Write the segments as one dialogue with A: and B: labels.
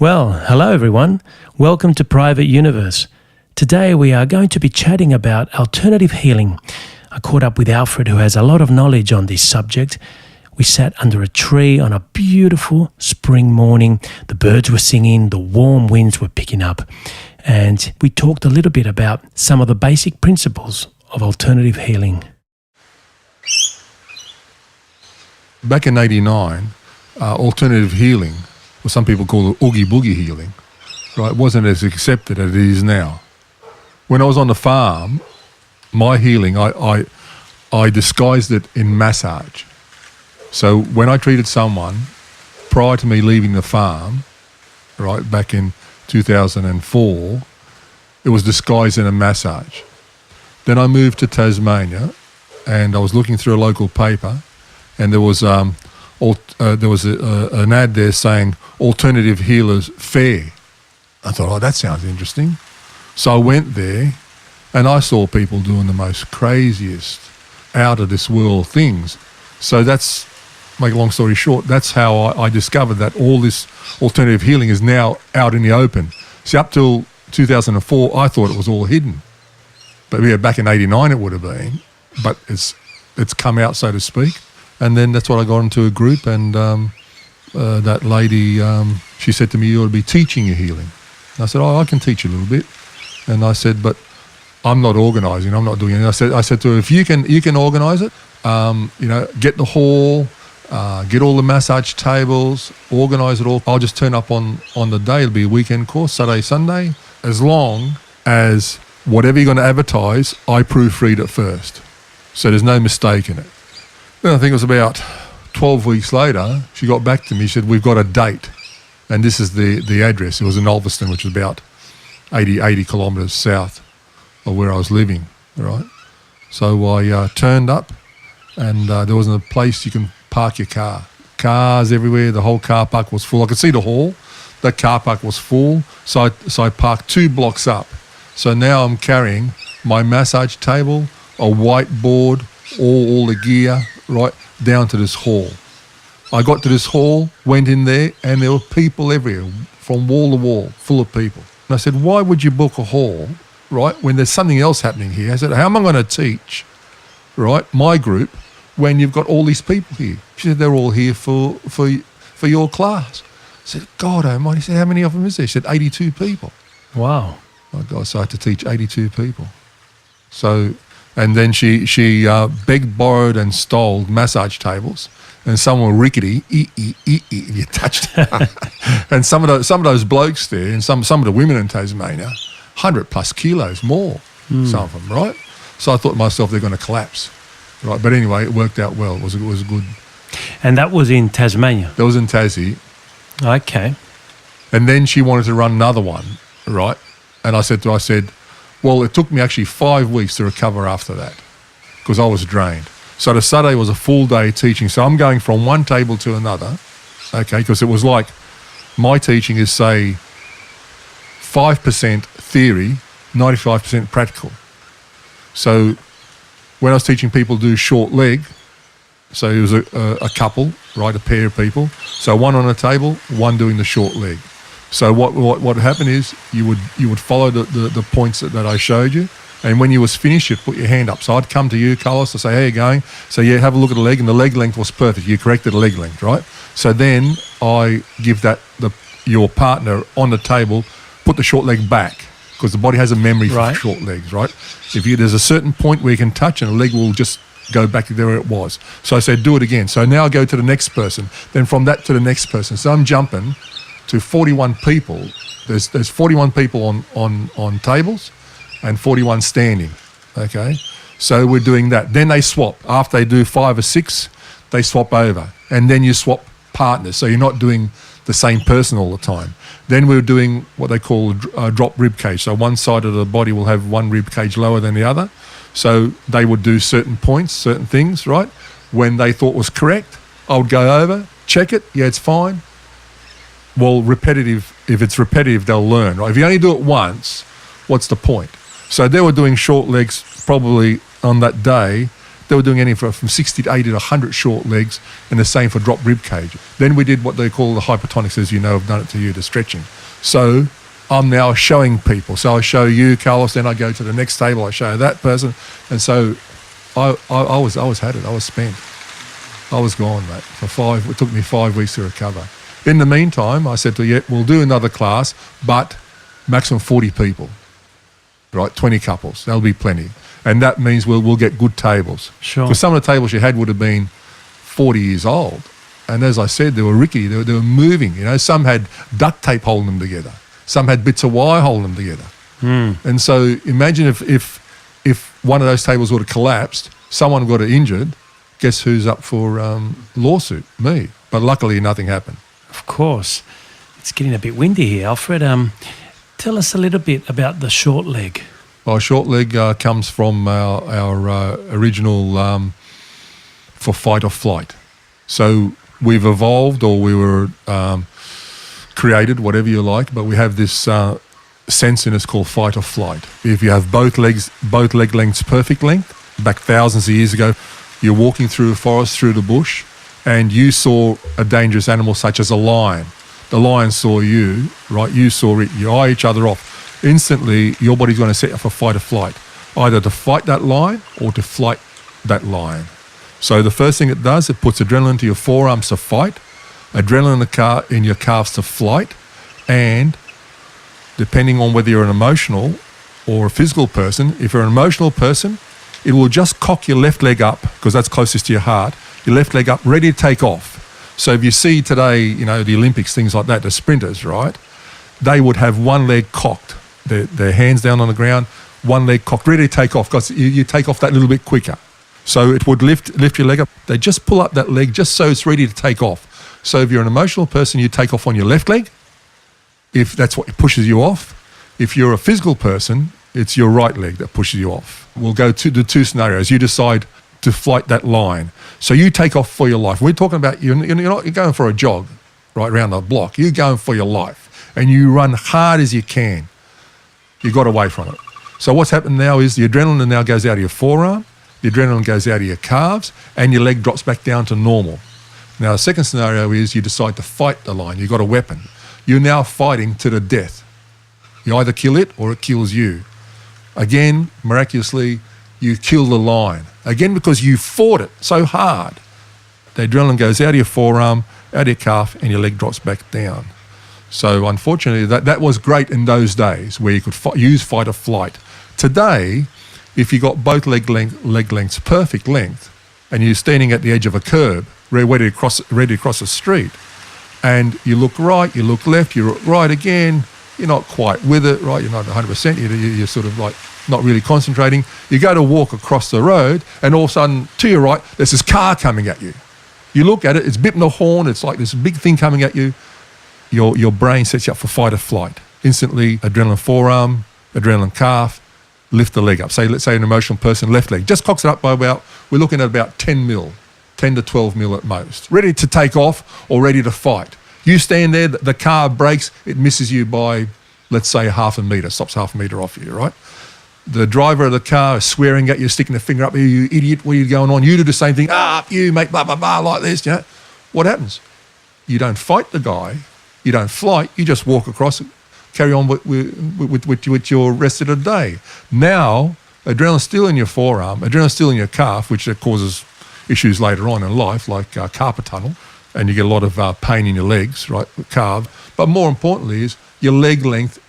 A: Well, hello everyone. Welcome to Private Universe. Today we are going to be chatting about alternative healing. I caught up with Alfred, who has a lot of knowledge on this subject. We sat under a tree on a beautiful spring morning. The birds were singing, the warm winds were picking up, and we talked a little bit about some of the basic principles of alternative healing.
B: Back in '89, alternative healing, what some people call it Oogie Boogie healing, right, wasn't as accepted as it is now. When I was on the farm, my healing, I disguised it in massage. So when I treated someone prior to me leaving the farm, right, back in 2004, it was disguised in a massage. Then I moved to Tasmania, and I was looking through a local paper, and there was an ad there saying Alternative Healers Fair. I thought, oh, that sounds interesting. So I went there, and I saw people doing the most craziest, out of this world things. So that's, make a long story short, that's how I discovered that all this alternative healing is now out in the open. See, up till 2004, I thought it was all hidden. But yeah, back in '89 it would have been, but it's come out, so to speak. And then that's what I got into a group, and that lady, she said to me, you ought to be teaching your healing. And I said, oh, I can teach a little bit. And I said, but I'm not organising, I'm not doing it. I said to her, if you can organise it, get the hall, get all the massage tables, organise it all. I'll just turn up on the day. It'll be a weekend course, Saturday, Sunday, as long as whatever you're going to advertise, I proofread it first. So there's no mistake in it. Then I think it was about 12 weeks later, she got back to me. She said, we've got a date. And this is the address. It was in Ulverston, which was about 80 kilometres south of where I was living, right? So I turned up, and there wasn't a place you can park your car. Cars everywhere. The whole car park was full. I could see the hall. That car park was full. So I parked 2 blocks up. So now I'm carrying my massage table, a whiteboard, all the gear, right, down to this hall. I got to this hall, went in there, and there were people everywhere, from wall to wall, full of people. And I said, why would you book a hall, right, when there's something else happening here? I said, how am I going to teach, right, my group, when you've got all these people here? She said, they're all here for your class. I said, God almighty. He said, how many of them is there? She said, 82 people.
A: Wow.
B: My God, so I had to teach 82 people. So, and then she begged, borrowed and stole massage tables, and some were rickety, if you touched it. And some of those blokes there, and some of the women in Tasmania, 100 plus kilos more, some of them, right? So I thought to myself, they're going to collapse, right? But anyway, it worked out well. It was good.
A: And that was in Tasmania?
B: That was in Tassie.
A: Okay. And
B: then she wanted to run another one, right? And I said, well, it took me actually 5 weeks to recover after that because I was drained. So the Saturday was a full day teaching. So I'm going from one table to another, okay, because it was like my teaching is, say, 5% theory, 95% practical. So when I was teaching people to do short leg, so it was a couple, right, a pair of people. So one on a table, one doing the short leg. So what happened is you would follow the points that I showed you, and when you was finished, you'd put your hand up. So I'd come to you, Carlos, to say, how are you going? So yeah, have a look at the leg, and the leg length was perfect. You corrected the leg length, right? So then I give your partner on the table, put the short leg back, because the body has a memory for short legs, right? There's a certain point where you can touch, and the leg will just go back to where it was. So I said, do it again. So now I go to the next person, then from that to the next person. So I'm jumping to 41 people. There's 41 people on tables and 41 standing, okay? So we're doing that. Then they swap. After they do 5 or 6, they swap over. And then you swap partners, so you're not doing the same person all the time. Then we're doing what they call a drop rib cage. So one side of the body will have one rib cage lower than the other. So they would do certain points, certain things, right? When they thought was correct, I would go over, check it, yeah, it's fine. Well, repetitive, if it's repetitive, they'll learn, right? If you only do it once, what's the point? So they were doing short legs probably on that day. They were doing anything from 60 to 80 to 100 short legs, and the same for drop rib cage. Then we did what they call the hypertonics, as you know, I've done it to you, the stretching. So I'm now showing people. So I show you, Carlos, then I go to the next table, I show that person. And so I was had it. I was spent. I was gone, mate. It took me 5 weeks to recover. In the meantime, I said to you, we'll do another class, but maximum 40 people, right? 20 couples. That'll be plenty. And that means we'll get good tables.
A: Sure.
B: Because some of the tables you had would have been 40 years old. And as I said, they were rickety. They were moving. You know, some had duct tape holding them together. Some had bits of wire holding them together. And so imagine if one of those tables would have collapsed, someone got injured, guess who's up for lawsuit? Me. But luckily nothing happened.
A: Of course. It's getting a bit windy here, Alfred. Tell us a little bit about the short leg.
B: Well, short leg comes from our original for fight or flight. So we've evolved, or we were created, whatever you like, but we have this sense in us called fight or flight. If you have both leg lengths perfect length, back thousands of years ago, you're walking through a forest, through the bush, and you saw a dangerous animal such as a lion. The lion saw you, right? You saw it. You eye each other off. Instantly, your body's going to set up for fight or flight, either to fight that lion or to flight that lion. So the first thing it does, it puts adrenaline into your forearms to fight, adrenaline in your calves to flight, and depending on whether you're an emotional or a physical person, if you're an emotional person, it will just cock your left leg up, because that's closest to your heart, your left leg up, ready to take off. So if you see today, you know, the Olympics, things like that, the sprinters, right, they would have one leg cocked, their hands down on the ground, one leg cocked, ready to take off, because you take off that little bit quicker. So it would lift your leg up. They just pull up that leg just so it's ready to take off. So if you're an emotional person, you take off on your left leg, if that's what pushes you off. If you're a physical person, it's your right leg that pushes you off. We'll go to the two scenarios. You decide to flight that line. So you take off for your life. We're talking about you're going for a jog right around the block. You're going for your life, and you run hard as you can. You got away from it. So what's happened now is the adrenaline now goes out of your forearm, the adrenaline goes out of your calves, and your leg drops back down to normal. Now the second scenario is you decide to fight the lion. You've got a weapon. You're now fighting to the death. You either kill it or it kills you. Again, miraculously, you kill the lion. Again, because you fought it so hard. The adrenaline goes out of your forearm, out of your calf, and your leg drops back down. So unfortunately, that was great in those days where you could use fight or flight. Today, if you got both leg lengths perfect length, and you're standing at the edge of a curb, ready to cross the street, and you look right, you look left, you look right again, you're not quite with it, right? You're not 100%. You're sort of like not really concentrating. You go to walk across the road, and all of a sudden, to your right, there's this car coming at you. You look at it, it's bipping the horn, it's like this big thing coming at you. Your brain sets you up for fight or flight. Instantly, adrenaline forearm, adrenaline calf, lift the leg up. Let's say an emotional person, left leg, just cocks it up by we're looking at about 10 to 12 mil at most. Ready to take off or ready to fight. You stand there, the car brakes, it misses you by, let's say, half a metre, stops half a metre off you, right? The driver of the car is swearing at you, sticking a finger up, you idiot, what are you going on? You do the same thing, up you, mate, blah, blah, blah, like this, you know? What happens? You don't fight the guy, you don't flight, you just walk across, carry on with your rest of the day. Now, adrenaline's still in your forearm, adrenaline's still in your calf, which causes issues later on in life, like carpal tunnel, and you get a lot of pain in your legs, right, calf. But more importantly is your leg length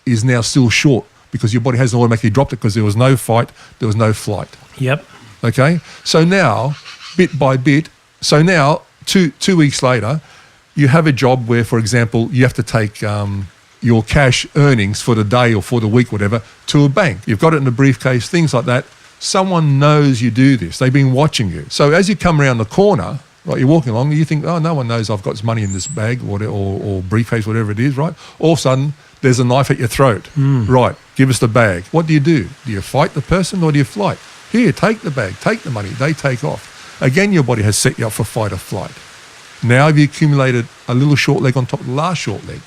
B: is now still short because your body hasn't automatically dropped it because there was no fight, there was no flight.
A: Yep.
B: Okay? So now, bit by bit, so now, two weeks later, you have a job where, for example, you have to take your cash earnings for the day or for the week, whatever, to a bank. You've got it in a briefcase, things like that. Someone knows you do this. They've been watching you. So as you come around the corner, right, you're walking along, you think, oh, no one knows I've got money in this bag or briefcase, whatever it is, right? All of a sudden, there's a knife at your throat. Right, give us the bag. What do? Do you fight the person or do you flight? Here, take the bag, take the money. They take off. Again, your body has set you up for fight or flight. Now you've accumulated a little short leg on top of the last short leg.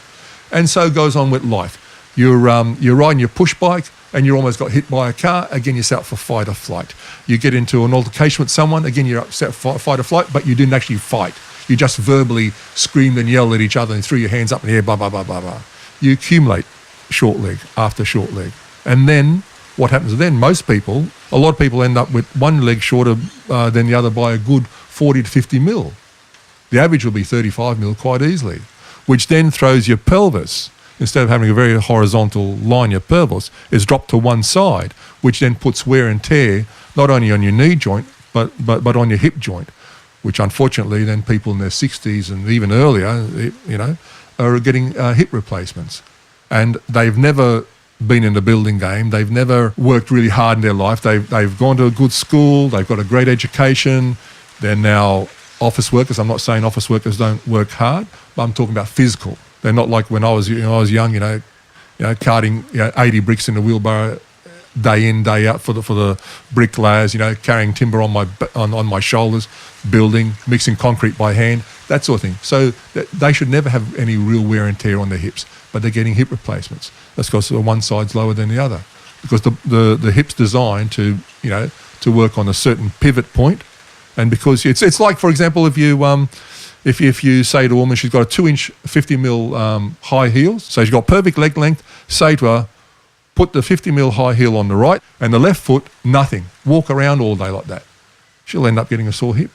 B: And so goes on with life. You're riding your push bike, and you almost got hit by a car, again, you're set up for fight or flight. You get into an altercation with someone, again, you're set for fight or flight, but you didn't actually fight. You just verbally screamed and yelled at each other and threw your hands up in the air, blah, blah, blah, blah, blah. You accumulate short leg after short leg. And then what happens then? A lot of people end up with one leg shorter than the other by a good 40 to 50 mil. The average will be 35 mil quite easily, which then throws your pelvis, instead of having a very horizontal line, your pelvis is dropped to one side, which then puts wear and tear not only on your knee joint, but on your hip joint, which unfortunately then people in their 60s and even earlier, are getting hip replacements. And they've never been in the building game. They've never worked really hard in their life. They've gone to a good school. They've got a great education. They're now office workers. I'm not saying office workers don't work hard, but I'm talking about physical. They're not like when I was young, carting 80 bricks in the wheelbarrow day in, day out for the bricklayers, carrying timber on my shoulders, building, mixing concrete by hand, that sort of thing. So they should never have any real wear and tear on their hips, but they're getting hip replacements. That's because one side's lower than the other, because the hip's designed to work on a certain pivot point, and because it's like, for example, if you say to a woman she's got a 2-inch 50 mil high heels, so she's got perfect leg length, say to her, put the 50 mil high heel on the right and the left foot, nothing. Walk around all day like that. She'll end up getting a sore hip.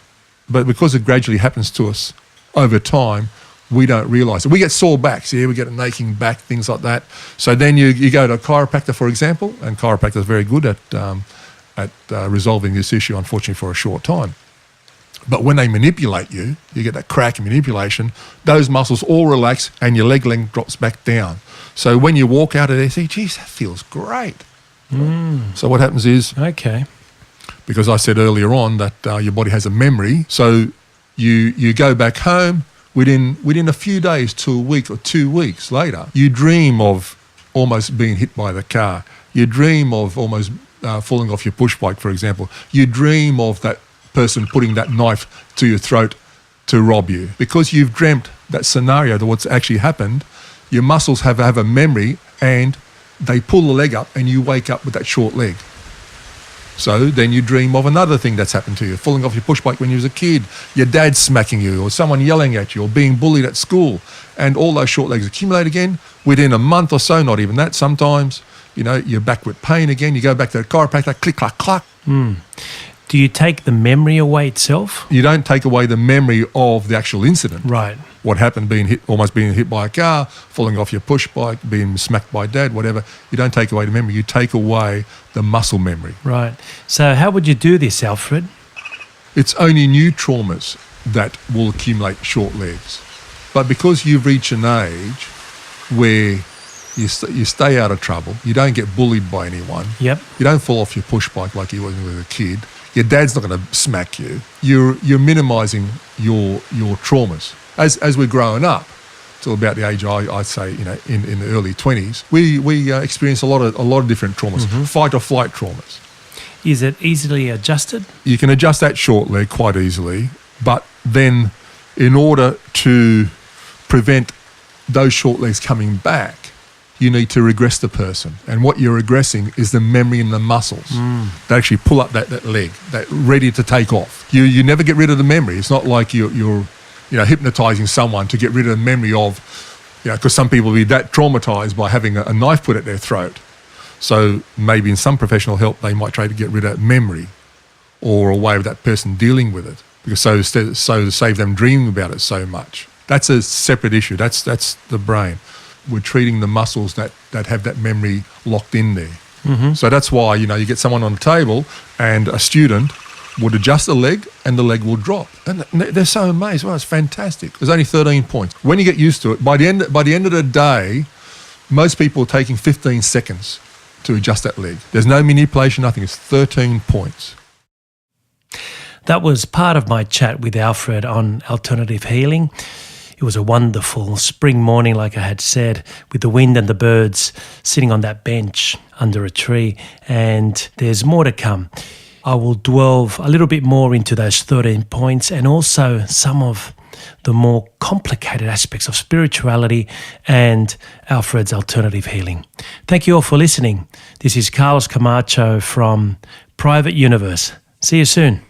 B: But because it gradually happens to us over time, we don't realise it. We get sore backs, we get an aching back, things like that. So then you go to a chiropractor, for example, and chiropractor is very good at resolving this issue, unfortunately, for a short time. But when they manipulate you get that crack and manipulation, those muscles all relax and your leg length drops back down. So when you walk out of there, you say, geez, that feels great. So what happens is, because I said earlier on that your body has a memory, so you go back home, within a few days to a week or 2 weeks later, you dream of almost being hit by the car. You dream of almost falling off your push bike, for example. You dream of that person putting that knife to your throat to rob you. Because you've dreamt that scenario, that what's actually happened, your muscles have a memory and they pull the leg up and you wake up with that short leg. So then you dream of another thing that's happened to you, falling off your push bike when you was a kid, your dad smacking you or someone yelling at you or being bullied at school, and all those short legs accumulate again within a month or so, not even that sometimes. You're back with pain again, you go back to the chiropractor, click, clack, clack.
A: Do you take the memory away itself?
B: You don't take away the memory of the actual incident.
A: Right.
B: What happened, almost being hit by a car, falling off your push bike, being smacked by dad, whatever. You don't take away the memory. You take away the muscle memory.
A: Right. So how would you do this, Alfred?
B: It's only new traumas that will accumulate short legs. But because you've reached an age where you stay out of trouble, you don't get bullied by anyone.
A: Yep.
B: You don't fall off your push bike like you were when you were a kid. Your dad's not going to smack you. You're minimising your traumas. As we're growing up, till about the age I'd say in the early 20s, we experience a lot of different traumas, fight or flight traumas.
A: Is it easily adjusted?
B: You can adjust that short leg quite easily, but then in order to prevent those short legs coming back, you need to regress the person. And what you're regressing is the memory and the muscles that actually pull up that leg, that ready to take off. You never get rid of the memory. It's not like you're hypnotising someone to get rid of the memory of, because some people will be that traumatised by having a knife put at their throat. So maybe in some professional help, they might try to get rid of that memory or a way of that person dealing with it, because so to save them dreaming about it so much. That's a separate issue. That's the brain. We're treating the muscles that have that memory locked in there. So that's why, you get someone on the table and a student would adjust the leg and the leg will drop. And they're so amazed. Well, it's fantastic. There's only 13 points. When you get used to it, by the end of the day, most people are taking 15 seconds to adjust that leg. There's no manipulation, nothing. It's 13 points.
A: That was part of my chat with Alfred on alternative healing. It was a wonderful spring morning, like I had said, with the wind and the birds sitting on that bench under a tree, and there's more to come. I will delve a little bit more into those 13 points and also some of the more complicated aspects of spirituality and Alfred's alternative healing. Thank you all for listening. This is Carlos Camacho from Private Universe. See you soon.